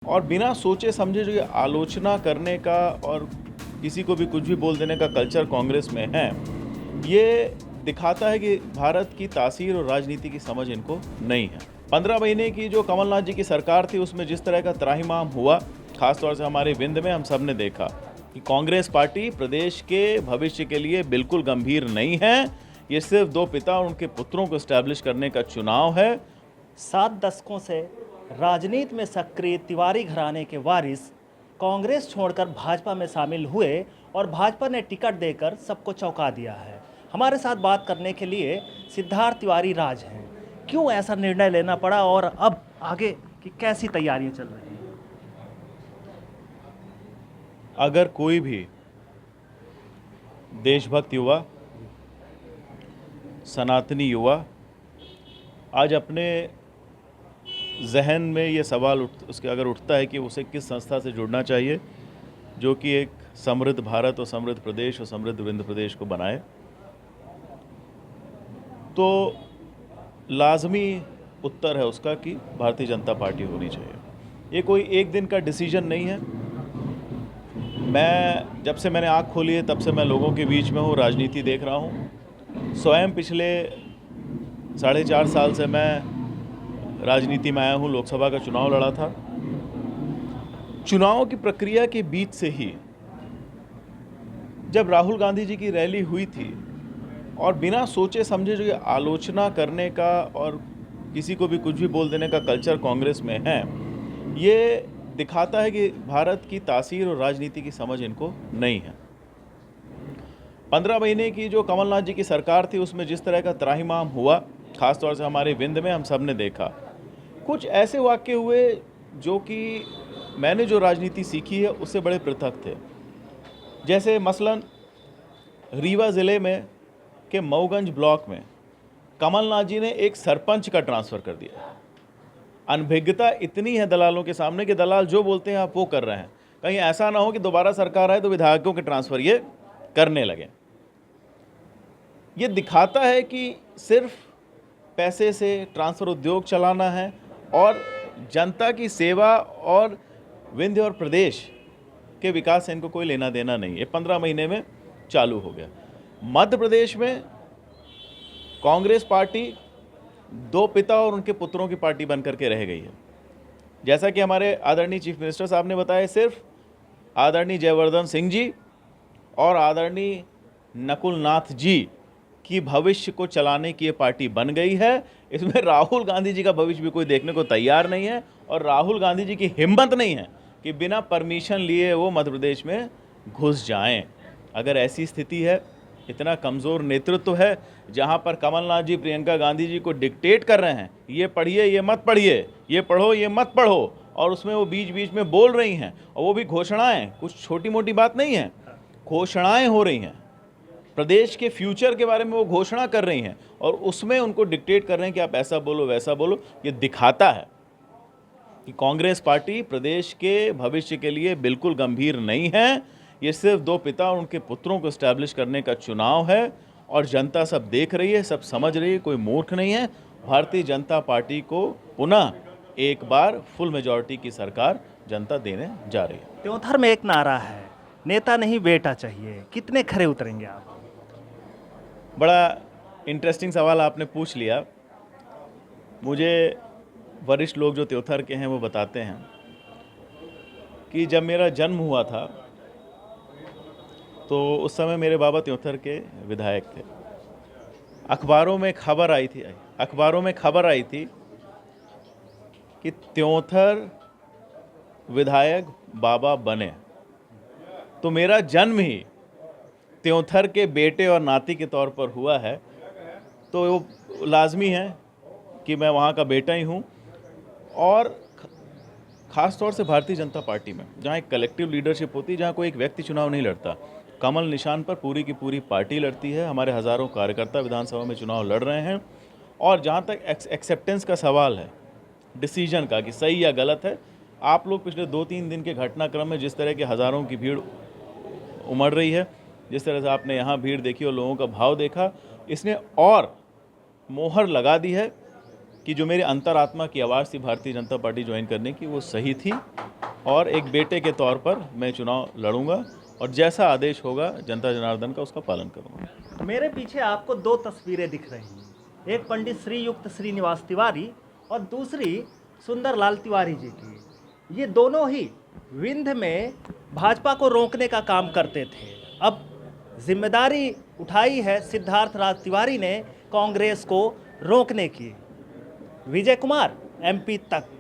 और बिना सोचे समझे जो ये आलोचना करने का और किसी को भी कुछ भी बोल देने का कल्चर कांग्रेस में है, ये दिखाता है कि भारत की तासीर और राजनीति की समझ इनको नहीं है। 15 महीने की जो कमलनाथ जी की सरकार थी, उसमें जिस तरह का त्राहिमाम हुआ, खासतौर से हमारे विंध में हम सब ने देखा कि कांग्रेस पार्टी प्रदेश के भविष्य के लिए बिल्कुल गंभीर नहीं है। ये सिर्फ दो पिता और उनके पुत्रों को एस्टैब्लिश करने का चुनाव है। 7 दशकों से राजनीति में सक्रिय तिवारी घराने के वारिस कांग्रेस छोड़कर भाजपा में शामिल हुए और भाजपा ने टिकट देकर सबको चौंका दिया है। हमारे साथ बात करने के लिए सिद्धार्थ तिवारी राज हैं। क्यों ऐसा निर्णय लेना पड़ा और अब आगे की कैसी तैयारियां चल रही हैं? अगर कोई भी देशभक्त युवा, सनातनी युवा आज अपने जहन में ये सवाल उसके अगर उठता है कि उसे किस संस्था से जुड़ना चाहिए जो कि एक समृद्ध भारत और समृद्ध प्रदेश और समृद्ध विंध्य प्रदेश को बनाए, तो लाजमी उत्तर है उसका कि भारतीय जनता पार्टी होनी चाहिए। ये कोई एक दिन का डिसीजन नहीं है। जब से मैंने आँख खोली है तब से मैं लोगों के बीच में हूँ, राजनीति देख रहा हूँ। स्वयं पिछले 4.5 साल से मैं राजनीति में आया हूँ, लोकसभा का चुनाव लड़ा था। चुनाव की प्रक्रिया के बीच से ही जब राहुल गांधी जी की रैली हुई थी और बिना सोचे समझे जो ये आलोचना करने का और किसी को भी कुछ भी बोल देने का कल्चर कांग्रेस में है, ये दिखाता है कि भारत की तासीर और राजनीति की समझ इनको नहीं है। 15 महीने की जो कमलनाथ जी की सरकार थी, उसमें जिस तरह का त्राहिमाम हुआ, खासतौर से हमारे विंध में हम सब ने देखा। कुछ ऐसे वाक्य हुए जो कि मैंने जो राजनीति सीखी है उससे बड़े पृथक थे। जैसे मसलन रीवा ज़िले में के मऊगंज ब्लॉक में कमलनाथ जी ने एक सरपंच का ट्रांसफ़र कर दिया। अनभिज्ञता इतनी है दलालों के सामने कि दलाल जो बोलते हैं आप वो कर रहे हैं। कहीं ऐसा ना हो कि दोबारा सरकार आए तो विधायकों के ट्रांसफ़र ये करने लगे। ये दिखाता है कि सिर्फ पैसे से ट्रांसफ़र उद्योग चलाना है और जनता की सेवा और विंध्य और प्रदेश के विकास से इनको कोई लेना देना नहीं। ये 15 महीने में चालू हो गया। मध्य प्रदेश में कांग्रेस पार्टी दो पिता और उनके पुत्रों की पार्टी बनकर के रह गई है। जैसा कि हमारे आदरणीय चीफ मिनिस्टर साहब ने बताया, सिर्फ आदरणीय जयवर्धन सिंह जी और आदरणीय नकुल नाथ जी की भविष्य को चलाने की ये पार्टी बन गई है। इसमें राहुल गांधी जी का भविष्य भी कोई देखने को तैयार नहीं है और राहुल गांधी जी की हिम्मत नहीं है कि बिना परमिशन लिए वो मध्य प्रदेश में घुस जाएं। अगर ऐसी स्थिति है, इतना कमज़ोर नेतृत्व है जहां पर कमलनाथ जी प्रियंका गांधी जी को डिक्टेट कर रहे हैं, ये पढ़िए ये मत पढ़िए, ये पढ़ो ये मत पढ़ो, और उसमें वो बीच बीच में बोल रही हैं, और वो भी घोषणाएं, कुछ छोटी मोटी बात नहीं है, घोषणाएं हो रही हैं। प्रदेश के फ्यूचर के बारे में वो घोषणा कर रही हैं और उसमें उनको डिक्टेट कर रहे हैं कि आप ऐसा बोलो वैसा बोलो। ये दिखाता है कि कांग्रेस पार्टी प्रदेश के भविष्य के लिए बिल्कुल गंभीर नहीं है। ये सिर्फ दो पिता और उनके पुत्रों को एस्टैब्लिश करने का चुनाव है और जनता सब देख रही है, सब समझ रही है, कोई मूर्ख नहीं है। भारतीय जनता पार्टी को पुनः एक बार फुल मेजॉरिटी की सरकार जनता देने जा रही है। त्योंथर में एक नारा है, नेता नहीं बेटा चाहिए। कितने खरे उतरेंगे आप? बड़ा इंटरेस्टिंग सवाल आपने पूछ लिया। मुझे वरिष्ठ लोग जो त्योथर के हैं वो बताते हैं कि जब मेरा जन्म हुआ था तो उस समय मेरे बाबा त्योथर के विधायक थे। अखबारों में खबर आई थी कि त्योथर विधायक बाबा बने, तो मेरा जन्म ही त्योथर के बेटे और नाती के तौर पर हुआ है, तो वो लाजमी है कि मैं वहाँ का बेटा ही हूँ। और ख़ास तौर से भारतीय जनता पार्टी में जहाँ एक कलेक्टिव लीडरशिप होती है, जहाँ कोई एक व्यक्ति चुनाव नहीं लड़ता, कमल निशान पर पूरी की पूरी पार्टी लड़ती है। हमारे हज़ारों कार्यकर्ता विधानसभा में चुनाव लड़ रहे हैं और जहाँ तक एक्सेप्टेंस का सवाल है, डिसीजन का कि सही या गलत है, आप लोग पिछले 2-3 दिन के घटनाक्रम में जिस तरह के हज़ारों की भीड़ उमड़ रही है, जिस तरह से आपने यहाँ भीड़ देखी और लोगों का भाव देखा, इसने और मोहर लगा दी है कि जो मेरी अंतरात्मा की आवाज़ थी भारतीय जनता पार्टी ज्वाइन करने की, वो सही थी और एक बेटे के तौर पर मैं चुनाव लड़ूंगा और जैसा आदेश होगा जनता जनार्दन का उसका पालन करूंगा। मेरे पीछे आपको दो तस्वीरें दिख रही हैं, एक पंडित श्रीयुक्त श्रीनिवास तिवारी और दूसरी सुंदरलाल तिवारी जी की। ये दोनों ही विंध्य में भाजपा को रोकने का काम करते थे। अब जिम्मेदारी उठाई है सिद्धार्थ राज तिवारी ने कांग्रेस को रोकने की। विजय कुमार, MP तक।